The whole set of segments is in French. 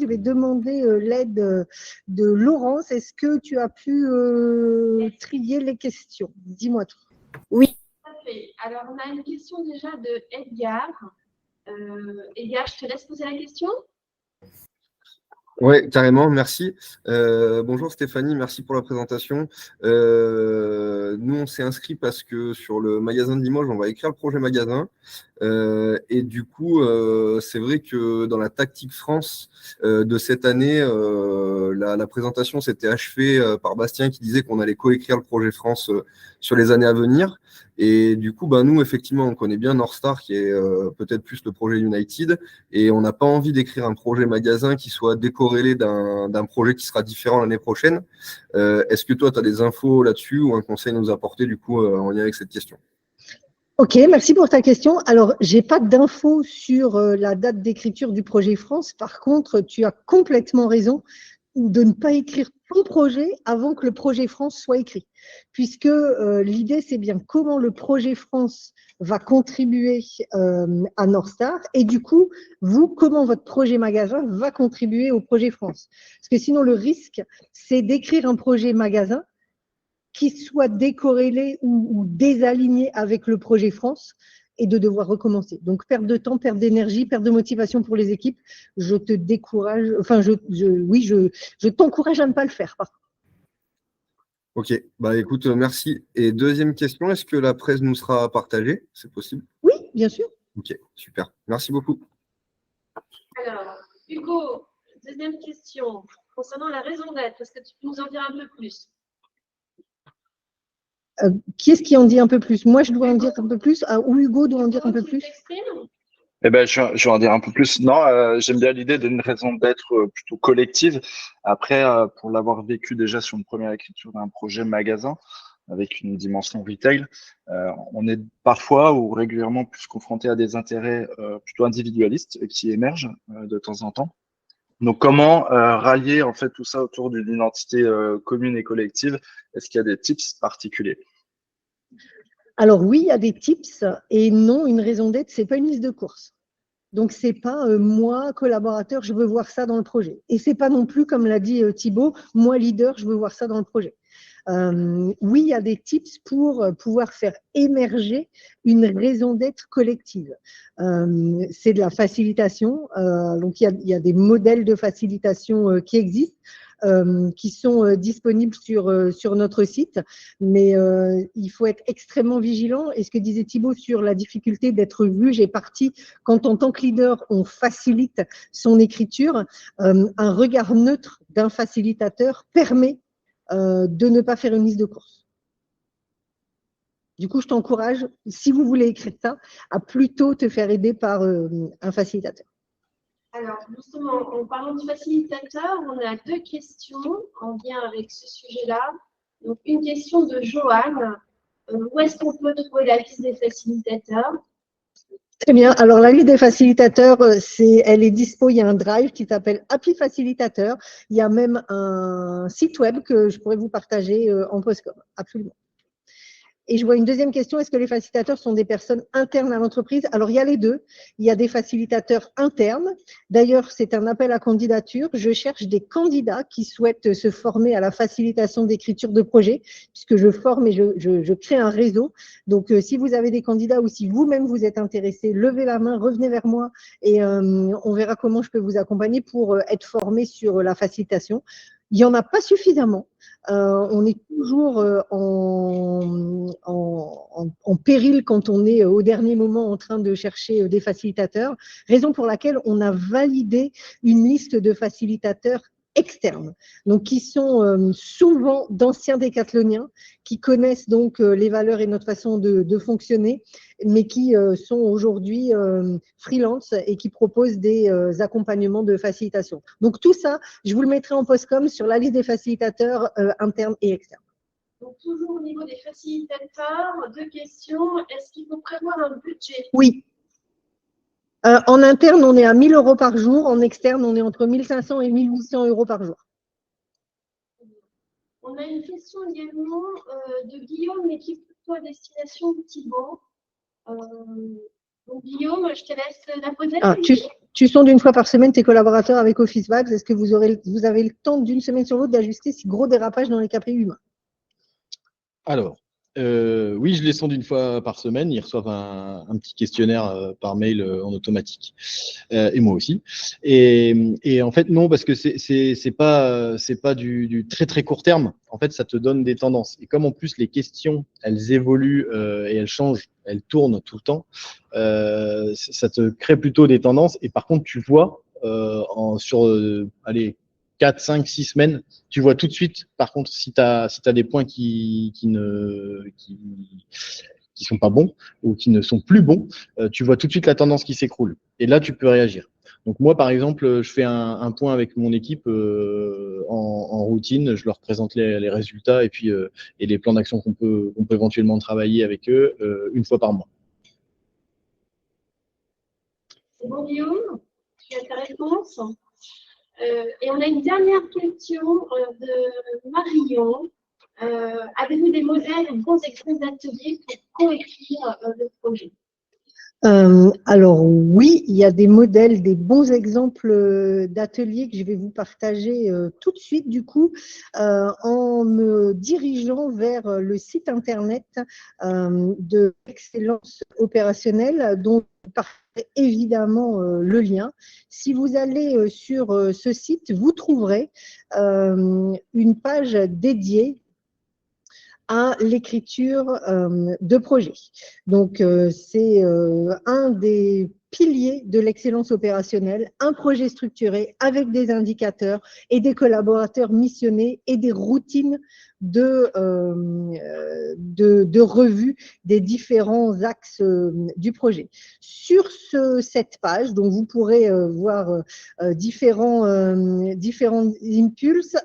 je vais demander l'aide de Laurence. Est-ce que tu as pu trier les questions? Dis-moi tout. Oui. Parfait. Alors, on a une question déjà de Edgar. Edgar, je te laisse poser la question. Oui, carrément, merci. Bonjour Stéphanie, merci pour la présentation. Nous, on s'est inscrit parce que sur le magasin de Limoges, on va écrire le projet magasin. Et du coup, c'est vrai que dans la tactique France de cette année, la présentation s'était achevée par Bastien qui disait qu'on allait coécrire le projet France sur les années à venir. Et du coup, nous, effectivement, on connaît bien North Star, qui est peut-être plus le projet United, et on n'a pas envie d'écrire un projet magasin qui soit décorrélé d'un projet qui sera différent l'année prochaine. Est-ce que toi, tu as des infos là-dessus ou un conseil à nous apporter, du coup, en lien avec cette question? Ok, merci pour ta question. Alors, j'ai pas d'infos sur la date d'écriture du projet France. Par contre, tu as complètement raison de ne pas écrire ton projet avant que le projet France soit écrit. Puisque l'idée, c'est bien comment le projet France va contribuer à North Star et du coup, vous, comment votre projet magasin va contribuer au projet France. Parce que sinon, le risque, c'est d'écrire un projet magasin qui soit décorrélé ou désaligné avec le projet France et de devoir recommencer. Donc, perte de temps, perte d'énergie, perte de motivation pour les équipes, je te décourage, enfin, je t'encourage à ne pas le faire. Par contre. Ok, écoute, merci. Et deuxième question, est-ce que la presse nous sera partagée? C'est possible? Oui, bien sûr. Ok, super. Merci beaucoup. Alors, Hugo, deuxième question concernant la raison d'être. Est-ce que tu peux nous en dire un peu plus? Qui est-ce qui en dit un peu plus? Moi, je dois en dire un peu plus, ou Hugo doit en dire un peu plus? Eh ben, je vais en dire un peu plus. Non, j'aime bien l'idée d'une raison d'être plutôt collective. Après, pour l'avoir vécu déjà sur une première écriture d'un projet magasin avec une dimension retail, on est parfois ou régulièrement plus confronté à des intérêts plutôt individualistes qui émergent de temps en temps. Donc, comment rallier en fait tout ça autour d'une identité commune et collective? Est-ce qu'il y a des tips particuliers? Alors oui, il y a des tips et non, une raison d'être, c'est pas une liste de courses. Donc, ce n'est pas moi, collaborateur, je veux voir ça dans le projet. Et ce n'est pas non plus, comme l'a dit Thibaut, moi, leader, je veux voir ça dans le projet. Oui, il y a des tips pour pouvoir faire émerger une raison d'être collective. C'est de la facilitation. Donc, il y a des modèles de facilitation qui existent. Qui sont disponibles sur notre site, mais il faut être extrêmement vigilant. Et ce que disait Thibaut sur la difficulté d'être vu, j'ai parti quand en tant que leader, on facilite son écriture, un regard neutre d'un facilitateur permet de ne pas faire une liste de courses. Du coup, je t'encourage, si vous voulez écrire ça, à plutôt te faire aider par un facilitateur. Alors, justement, en parlant de facilitateur, on a deux questions en lien avec ce sujet-là. Donc, une question de Joanne. Où est-ce qu'on peut trouver la liste des facilitateurs? Très bien. Alors, la liste des facilitateurs, elle est dispo. Il y a un drive qui s'appelle Happy Facilitateur. Il y a même un site web que je pourrais vous partager en post-com. Absolument. Et je vois une deuxième question, est-ce que les facilitateurs sont des personnes internes à l'entreprise? Alors, il y a les deux. Il y a des facilitateurs internes. D'ailleurs, c'est un appel à candidature. Je cherche des candidats qui souhaitent se former à la facilitation d'écriture de projet, puisque je forme et je crée un réseau. Donc, si vous avez des candidats ou si vous-même vous êtes intéressé, levez la main, revenez vers moi et on verra comment je peux vous accompagner pour être formé sur la facilitation. Il n'y en a pas suffisamment. On est toujours en péril quand on est au dernier moment en train de chercher des facilitateurs, raison pour laquelle on a validé une liste de facilitateurs externes, donc qui sont souvent d'anciens décathloniens, qui connaissent donc les valeurs et notre façon de fonctionner, mais qui sont aujourd'hui freelance et qui proposent des accompagnements de facilitation. Donc tout ça, je vous le mettrai en post-com sur la liste des facilitateurs internes et externes. Donc toujours au niveau des facilitateurs, deux questions. Est-ce qu'il faut prévoir un budget? Oui. En interne, on est à 1 000 € par jour. En externe, on est entre 1 500 et 1 800 € par jour. On a une question également de Guillaume, mais qui est plutôt à destination de Thibaut. Donc Guillaume, je te laisse la poser. Tu sondes une fois par semaine tes collaborateurs avec Office Vibes. Est-ce que vous avez le temps d'une semaine sur l'autre d'ajuster si gros dérapage dans les KPI humains? Alors, oui, je les sonde une fois par semaine. Ils reçoivent un petit questionnaire par mail en automatique. Et moi aussi. Et en fait, non, parce que c'est pas du très très court terme. En fait, ça te donne des tendances. Et comme en plus les questions, elles évoluent et elles changent, elles tournent tout le temps, ça te crée plutôt des tendances. Et par contre, tu vois sur allez, 4, 5, 6 semaines, tu vois tout de suite, par contre, si tu as des points qui sont pas bons ou qui ne sont plus bons, tu vois tout de suite la tendance qui s'écroule. Et là, tu peux réagir. Donc moi, par exemple, je fais un point avec mon équipe en routine, je leur présente les résultats et puis et les plans d'action qu'on peut éventuellement travailler avec eux une fois par mois. C'est bon, Guillaume? Tu as ta réponse? Et on a une dernière question de Marion. Avez-vous des modèles ou bons exemples d'ateliers pour coécrire le projet? Alors oui, il y a des modèles, des bons exemples d'ateliers que je vais vous partager tout de suite du coup en me dirigeant vers le site internet de l'excellence opérationnelle dont je partagerai évidemment le lien. Si vous allez sur ce site, vous trouverez une page dédiée à l'écriture de projet. Donc, c'est un des piliers de l'excellence opérationnelle, un projet structuré avec des indicateurs et des collaborateurs missionnés et des routines de revue des différents axes du projet. Sur cette page, dont vous pourrez voir différents inputs,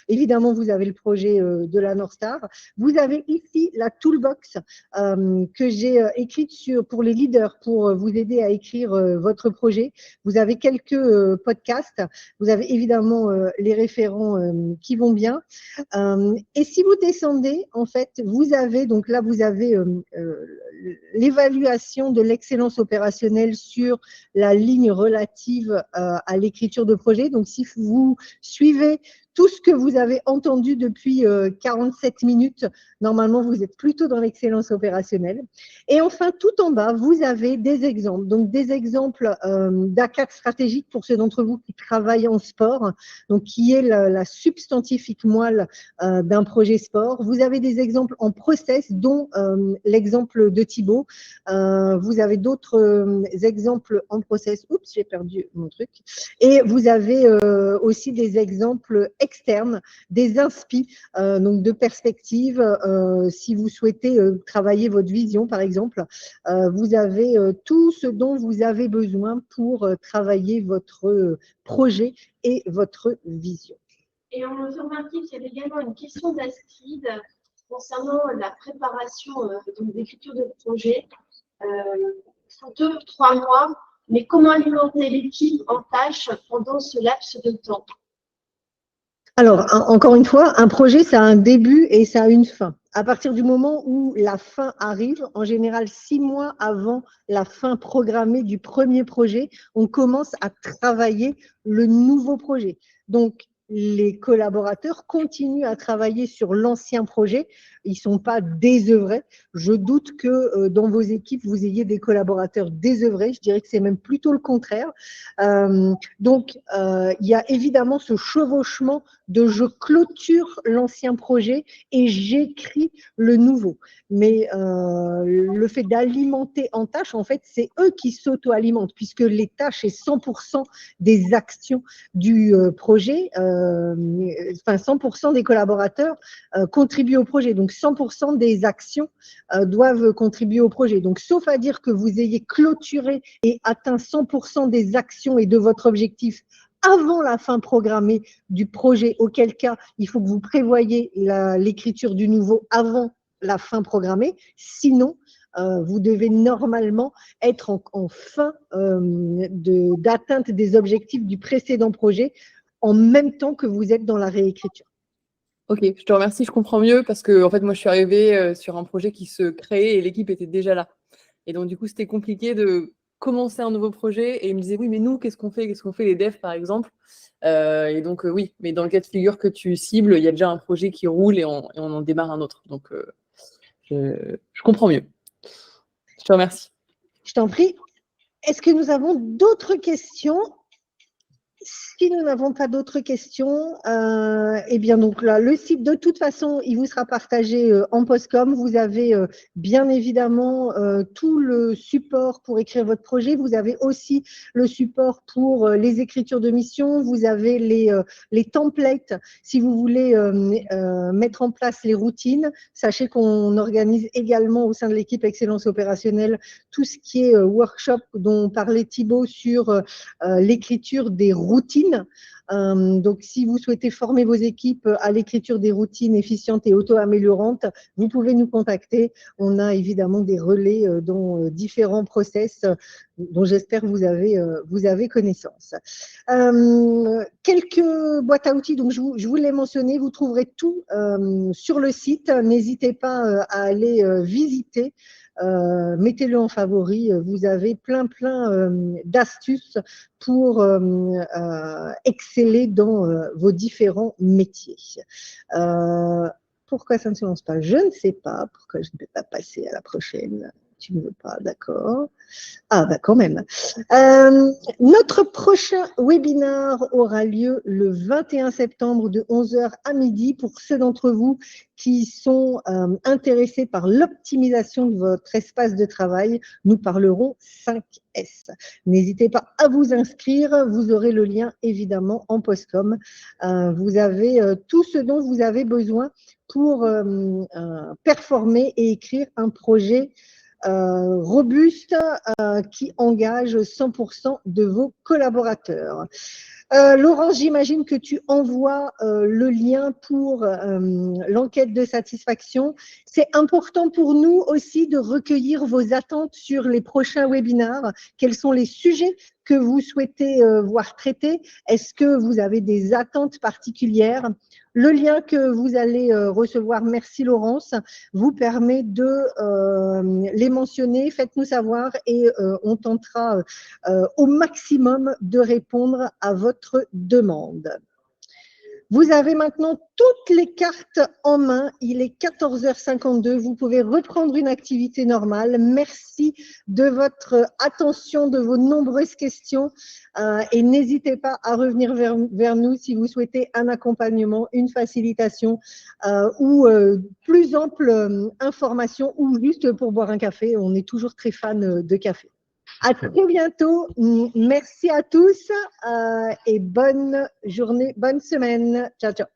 évidemment, vous avez le projet de la North Star. Vous avez ici la toolbox que j'ai écrite pour les leaders pour vous aider à écrire votre projet. Vous avez quelques podcasts. Vous avez évidemment les référents qui vont bien. Et si vous descendez, en fait, vous avez, donc là, vous avez l'évaluation de l'excellence opérationnelle sur la ligne relative à l'écriture de projet. Donc, si vous suivez tout ce que vous avez entendu depuis 47 minutes, normalement, vous êtes plutôt dans l'excellence opérationnelle. Et enfin, tout en bas, vous avez des exemples. Donc, des exemples d'ACAC stratégique pour ceux d'entre vous qui travaillent en sport, donc qui est la substantifique moelle d'un projet sport. Vous avez des exemples en process, dont l'exemple de Thibaut. Vous avez d'autres exemples en process. Oups, j'ai perdu mon truc. Et vous avez aussi des exemples externes, des inspi, donc de perspectives. Si vous souhaitez travailler votre vision, par exemple, vous avez tout ce dont vous avez besoin pour travailler votre projet et votre vision. Et on a remarqué qu'il y avait également une question d'Astrid concernant la préparation d'écriture de projet. Sous 2-3 mois, mais comment alimenter l'équipe en tâches pendant ce laps de temps? Alors, encore une fois, un projet, ça a un début et ça a une fin. À partir du moment où la fin arrive, en général 6 mois avant la fin programmée du premier projet, on commence à travailler le nouveau projet. Donc, les collaborateurs continuent à travailler sur l'ancien projet. Ils ne sont pas désœuvrés. Je doute que dans vos équipes, vous ayez des collaborateurs désœuvrés. Je dirais que c'est même plutôt le contraire. Donc, il y a évidemment ce chevauchement de je clôture l'ancien projet et j'écris le nouveau. Mais le fait d'alimenter en tâches, en fait, c'est eux qui s'auto-alimentent puisque les tâches et 100% des actions du projet, enfin 100% des collaborateurs contribuent au projet. Donc 100% des actions doivent contribuer au projet. Donc sauf à dire que vous ayez clôturé et atteint 100% des actions et de votre objectif avant la fin programmée du projet, auquel cas il faut que vous prévoyez l'écriture du nouveau avant la fin programmée. Sinon, vous devez normalement être en fin d'atteinte des objectifs du précédent projet en même temps que vous êtes dans la réécriture. Ok, je te remercie, je comprends mieux parce que en fait, moi, je suis arrivée sur un projet qui se créait et l'équipe était déjà là. Et donc, du coup, c'était compliqué de commencer un nouveau projet et ils me disaient oui, mais nous, qu'est-ce qu'on fait les devs par exemple? Et donc oui, mais dans le cas de figure que tu cibles, il y a déjà un projet qui roule et on en démarre un autre. Donc je comprends mieux. Je te remercie. Je t'en prie. Est-ce que nous avons d'autres questions? Si nous n'avons pas d'autres questions, eh bien donc là, le site de toute façon, il vous sera partagé en postcom. Vous avez bien évidemment tout le support pour écrire votre projet. Vous avez aussi le support pour les écritures de mission. Vous avez les templates si vous voulez mettre en place les routines. Sachez qu'on organise également au sein de l'équipe Excellence Opérationnelle tout ce qui est workshop dont parlait Thibaut sur l'écriture des routines. Donc, si vous souhaitez former vos équipes à l'écriture des routines efficientes et auto-améliorantes, vous pouvez nous contacter. On a évidemment des relais dans différents process dont j'espère vous avez connaissance. Quelques boîtes à outils, donc je vous l'ai mentionné, vous trouverez tout sur le site. N'hésitez pas à aller visiter. Mettez-le en favori, vous avez plein d'astuces pour exceller dans vos différents métiers. Pourquoi ça ne se lance pas? Je ne sais pas. Pourquoi je ne peux pas passer à la prochaine? Tu ne veux pas, d'accord. Ah, bah quand même. Notre prochain webinaire aura lieu le 21 septembre de 11h à midi. Pour ceux d'entre vous qui sont intéressés par l'optimisation de votre espace de travail, nous parlerons 5S. N'hésitez pas à vous inscrire. Vous aurez le lien évidemment en postcom. Vous avez tout ce dont vous avez besoin pour performer et écrire un projet robuste qui engage 100% de vos collaborateurs. Laurence, j'imagine que tu envoies le lien pour l'enquête de satisfaction. C'est important pour nous aussi de recueillir vos attentes sur les prochains webinaires. Quels sont les sujets que vous souhaitez voir traités? Est-ce que vous avez des attentes particulières? Le lien que vous allez recevoir, merci Laurence, vous permet de les mentionner. Faites-nous savoir et on tentera au maximum de répondre à votre demande. Vous avez maintenant toutes les cartes en main. Il est 14h52. Vous pouvez reprendre une activité normale. Merci de votre attention, de vos nombreuses questions. Et n'hésitez pas à revenir vers nous si vous souhaitez un accompagnement, une facilitation ou plus ample information ou juste pour boire un café. On est toujours très fan de café. À très bientôt. Merci à tous et bonne journée, bonne semaine. Ciao, ciao.